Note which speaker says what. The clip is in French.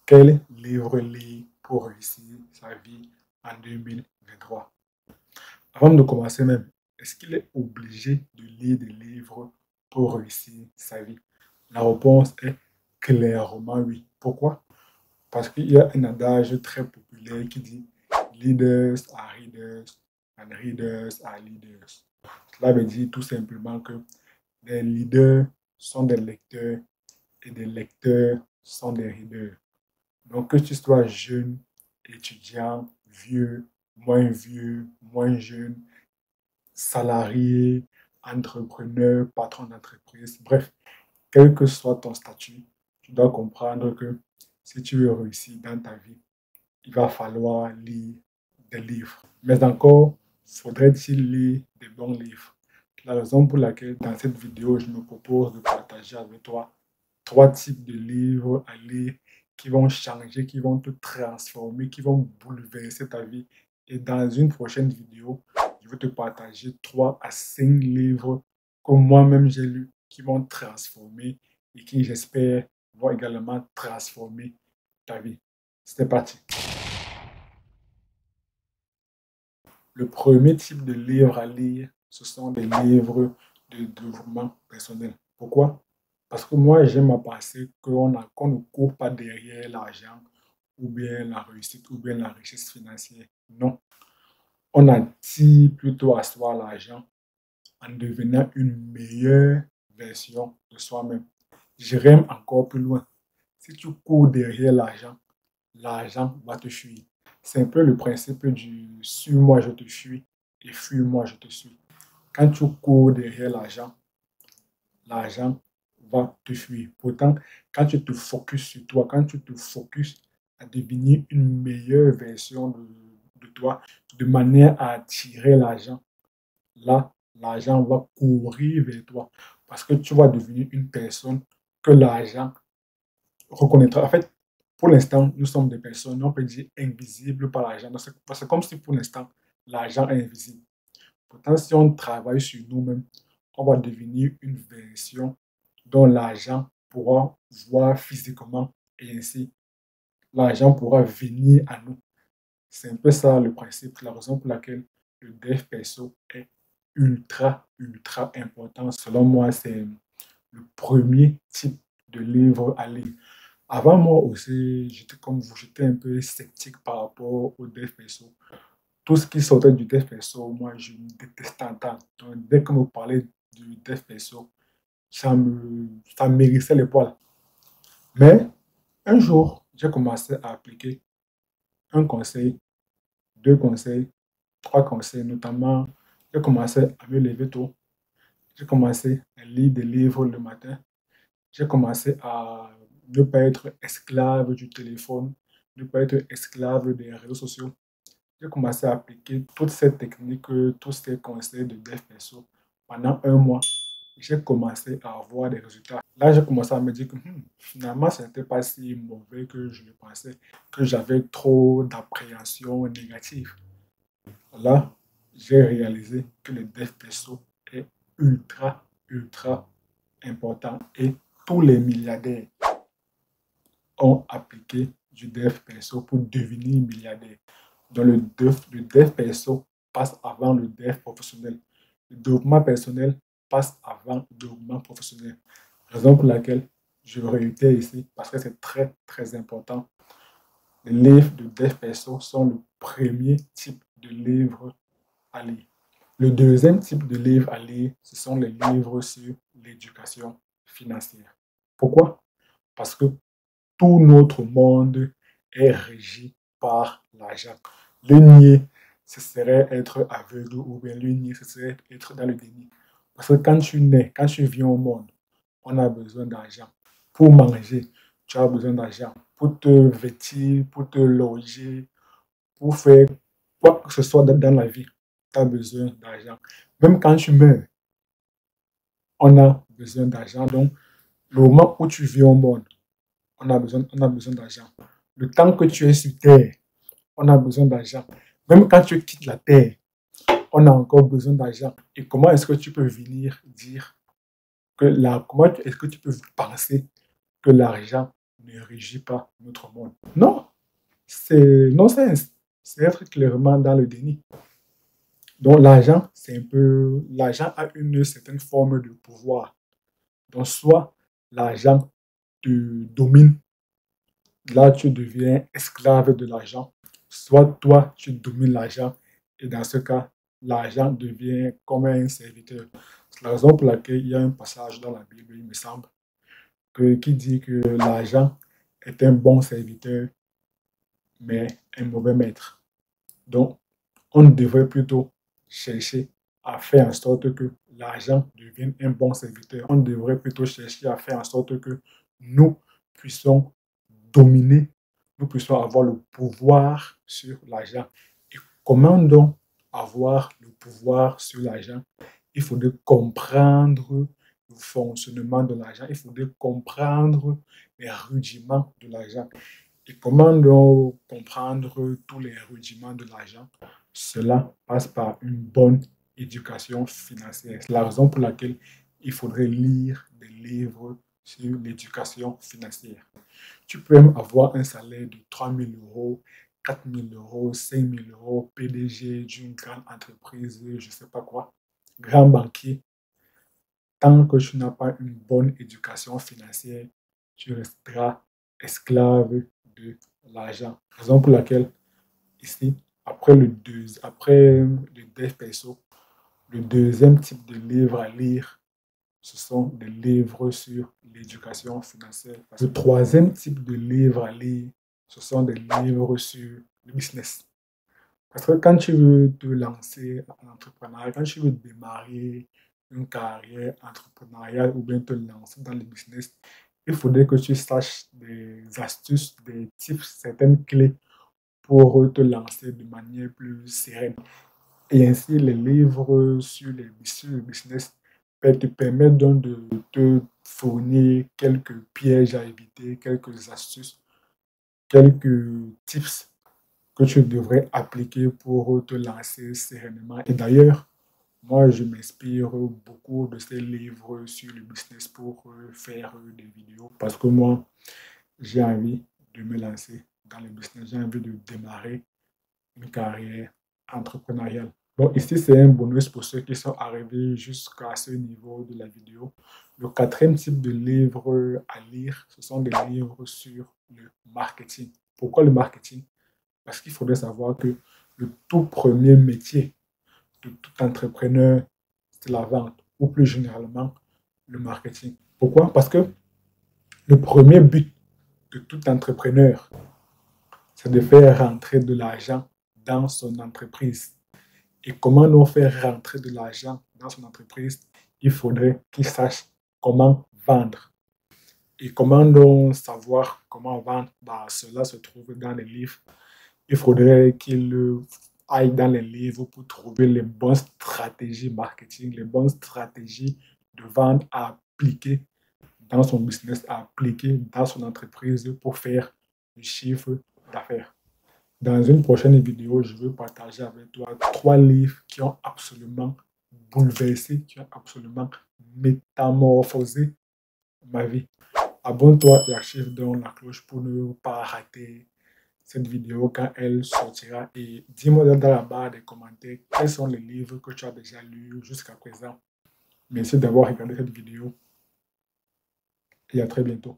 Speaker 1: Quel livre lire pour réussir sa vie en 2023? Avant de commencer même, est-ce qu'il est obligé de lire des livres pour réussir sa vie? La réponse est clairement oui. Pourquoi? Parce qu'il y a un adage très populaire qui dit Leaders are readers and readers are leaders. Cela veut dire tout simplement que des leaders sont des lecteurs et des lecteurs sont des readers. Donc, que tu sois jeune, étudiant, vieux, moins jeune, salarié, entrepreneur, patron d'entreprise, bref, quel que soit ton statut, tu dois comprendre que si tu veux réussir dans ta vie, il va falloir lire des livres. Mais encore, faudrait-il lire des bons livres? La raison pour laquelle dans cette vidéo, je me propose de partager avec toi 3 types de livres à lire qui vont changer, qui vont te transformer, qui vont bouleverser ta vie. Et dans une prochaine vidéo, je vais te partager 3 à 5 livres que moi-même j'ai lus qui vont transformer et qui, j'espère, vont également transformer ta vie. C'est parti. Le premier type de livre à lire, ce sont des livres de développement personnel. Pourquoi? Parce que moi, j'aime à penser qu'on ne court pas derrière l'argent ou bien la réussite ou bien la richesse financière. Non, on attire plutôt à soi l'argent en devenant une meilleure version de soi-même. J'irai encore plus loin. Si tu cours derrière l'argent, l'argent va te fuir. C'est un peu le principe du suis-moi, je te fuis et fuis-moi, je te suis. Quand tu cours derrière l'argent, l'argent va te fuir. Pourtant, quand tu te focuses sur toi, quand tu te focuses à devenir une meilleure version de toi, de manière à attirer l'argent, là, l'argent va courir vers toi parce que tu vas devenir une personne que l'argent reconnaîtra. En fait, pour l'instant, nous sommes des personnes, on peut dire, invisibles par l'argent. C'est comme si pour l'instant, l'argent est invisible. Pourtant, si on travaille sur nous-mêmes, on va devenir une version dont l'argent pourra voir physiquement et ainsi l'argent pourra venir à nous. C'est un peu ça le principe, la raison pour laquelle le dev perso est ultra important. Selon moi, c'est le premier type de livre à lire. Avant moi aussi, j'étais comme vous, j'étais un peu sceptique par rapport au dev perso. Tout ce qui sortait du dev perso, moi, je me détestais entendre. Donc, dès qu'on me parlait du dev perso, ça m'hérissait les poils. Mais un jour, j'ai commencé à appliquer un conseil, 2 conseils, 3 conseils, notamment, j'ai commencé à me lever tôt. J'ai commencé à lire des livres le matin. J'ai commencé à ne pas être esclave du téléphone, ne pas être esclave des réseaux sociaux. J'ai commencé à appliquer toutes ces techniques, tous ces conseils de dev perso pendant un mois. J'ai commencé à avoir des résultats. Là, j'ai commencé à me dire que finalement, ce n'était pas si mauvais que je le pensais, que j'avais trop d'appréhension négative. Là, j'ai réalisé que le dev perso est ultra important et tous les milliardaires ont appliqué du dev perso pour devenir milliardaire. Donc le dev perso passe avant le dev professionnel. Le développement personnel passe avant le développement professionnel. Raison pour laquelle je réitère ici, parce que c'est très important. Les livres de dev perso sont le premier type de livre à lire. Le deuxième type de livre à lire, ce sont les livres sur l'éducation financière. Pourquoi? Parce que tout notre monde est régi par l'argent. Le nier, ce serait être aveugle ou bien le nier, ce serait être dans le déni. Parce que quand tu nais, quand tu viens au monde, on a besoin d'argent. Pour manger, tu as besoin d'argent. Pour te vêtir, pour te loger, pour faire quoi que ce soit dans la vie, tu as besoin d'argent. Même quand tu meurs, on a besoin d'argent. Donc, le moment où tu vis au monde, on a besoin d'argent. Le temps que tu es sur Terre, on a besoin d'argent. Même quand tu quittes la Terre, on a encore besoin d'argent. Et comment est-ce que tu peux venir dire comment est-ce que tu peux penser que l'argent ne régit pas notre monde. Non, c'est non-sens. C'est être clairement dans le déni. Donc l'argent, c'est un peu... L'argent a une certaine forme de pouvoir. Donc soit l'argent te domine, là tu deviens esclave de l'argent, soit toi tu domines l'argent et dans ce cas, l'argent devient comme un serviteur. C'est la raison pour laquelle il y a un passage dans la Bible, il me semble, qui dit que l'argent est un bon serviteur, mais un mauvais maître. Donc, on devrait plutôt chercher à faire en sorte que l'argent devienne un bon serviteur. On devrait plutôt chercher à faire en sorte que nous puissions dominer, nous puissions avoir le pouvoir sur l'argent. Et comment donc avoir le pouvoir sur l'argent? Il faudrait comprendre le fonctionnement de l'argent, il faudrait comprendre les rudiments de l'argent. Et comment donc comprendre tous les rudiments de l'argent? Cela passe par une bonne éducation financière. C'est la raison pour laquelle il faudrait lire des livres sur l'éducation financière. Tu peux même avoir un salaire de 3 000 euros, 4 000 euros, 5 000 euros, PDG d'une grande entreprise, je ne sais pas quoi, grand banquier. Tant que tu n'as pas une bonne éducation financière, tu resteras esclave de l'argent. Raison pour laquelle, ici, après le dev perso, le deuxième type de livre à lire, ce sont des livres sur l'éducation financière. Le troisième type de livre à lire, ce sont des livres sur le business. Parce que quand tu veux te lancer en entrepreneuriat, quand tu veux démarrer une carrière entrepreneuriale ou bien te lancer dans le business, il faudrait que tu saches des astuces, des tips, certaines clés pour te lancer de manière plus sereine. Et ainsi, les livres sur le business te permettent donc de te fournir quelques pièges à éviter, quelques astuces, quelques tips que tu devrais appliquer pour te lancer sereinement. Et d'ailleurs, moi, je m'inspire beaucoup de ces livres sur le business pour faire des vidéos parce que moi, j'ai envie de me lancer dans le business, j'ai envie de démarrer une carrière entrepreneuriale. Donc ici, c'est un bonus pour ceux qui sont arrivés jusqu'à ce niveau de la vidéo. Le quatrième type de livre à lire, ce sont des livres sur le marketing. Pourquoi le marketing? Parce qu'il faudrait savoir que le tout premier métier de tout entrepreneur, c'est la vente, ou plus généralement, le marketing. Pourquoi? Parce que le premier but de tout entrepreneur, c'est de faire rentrer de l'argent dans son entreprise. Et comment nous faire rentrer de l'argent dans son entreprise? Il faudrait qu'il sache comment vendre. Et comment donc savoir comment vendre? Bah, cela se trouve dans les livres. Il faudrait qu'il aille dans les livres pour trouver les bonnes stratégies marketing, les bonnes stratégies de vente à appliquer dans son business, à appliquer dans son entreprise pour faire du chiffre d'affaires. Dans une prochaine vidéo, je veux partager avec toi 3 livres qui ont absolument bouleversé, qui ont absolument métamorphosé ma vie. Abonne-toi et active donc la cloche pour ne pas rater cette vidéo quand elle sortira. Et dis-moi dans la barre des commentaires quels sont les livres que tu as déjà lus jusqu'à présent. Merci d'avoir regardé cette vidéo et à très bientôt.